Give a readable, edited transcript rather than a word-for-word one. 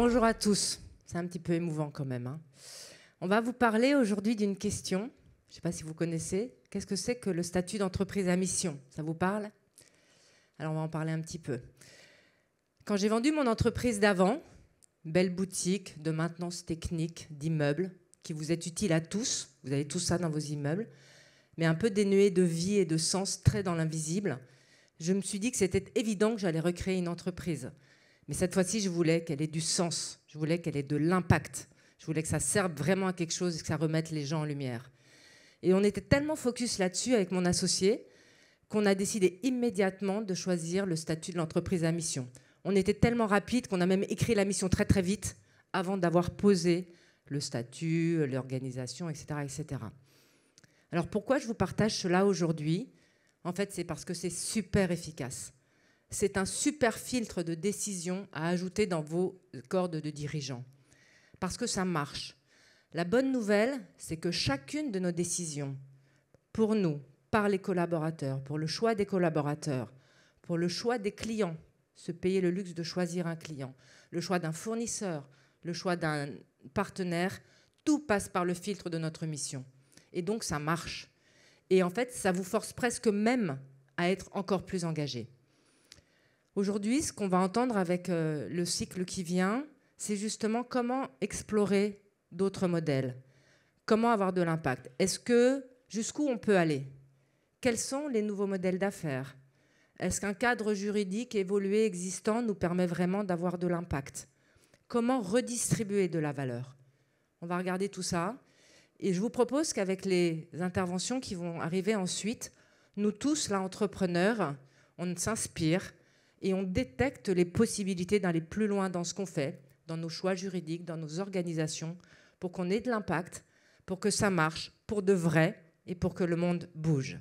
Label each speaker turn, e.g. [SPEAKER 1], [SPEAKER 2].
[SPEAKER 1] Bonjour à tous. C'est un petit peu émouvant quand même, hein. On va vous parler aujourd'hui d'une question. Je ne sais pas si vous connaissez. Qu'est-ce que c'est que le statut d'entreprise à mission? Ça vous parle? Alors on va en parler un petit peu. Quand j'ai vendu mon entreprise d'avant, belle boutique de maintenance technique d'immeubles qui vous est utile à tous, vous avez tout ça dans vos immeubles, mais un peu dénué de vie et de sens, très dans l'invisible, je me suis dit que c'était évident que j'allais recréer une entreprise. Mais cette fois-ci, je voulais qu'elle ait du sens, je voulais qu'elle ait de l'impact, je voulais que ça serve vraiment à quelque chose et que ça remette les gens en lumière. Et on était tellement focus là-dessus avec mon associé qu'on a décidé immédiatement de choisir le statut de l'entreprise à mission. On était tellement rapide qu'on a même écrit la mission très très vite avant d'avoir posé le statut, l'organisation, etc., etc. Alors pourquoi je vous partage cela aujourd'hui? En fait, c'est parce que c'est super efficace. C'est un super filtre de décision à ajouter dans vos cordes de dirigeants. Parce que ça marche. La bonne nouvelle, c'est que chacune de nos décisions, pour nous, par les collaborateurs, pour le choix des collaborateurs, pour le choix des clients, se payer le luxe de choisir un client, le choix d'un fournisseur, le choix d'un partenaire, tout passe par le filtre de notre mission. Et donc, ça marche. Et en fait, ça vous force presque même à être encore plus engagé. Aujourd'hui, ce qu'on va entendre avec le cycle qui vient, c'est justement comment explorer d'autres modèles, comment avoir de l'impact. Jusqu'où on peut aller? Quels sont les nouveaux modèles d'affaires? Est-ce qu'un cadre juridique évolué existant nous permet vraiment d'avoir de l'impact? Comment redistribuer de la valeur? On va regarder tout ça. Et je vous propose qu'avec les interventions qui vont arriver ensuite, nous tous, là, entrepreneurs, on s'inspire et on détecte les possibilités d'aller plus loin dans ce qu'on fait, dans nos choix juridiques, dans nos organisations, pour qu'on ait de l'impact, pour que ça marche, pour de vrai et pour que le monde bouge.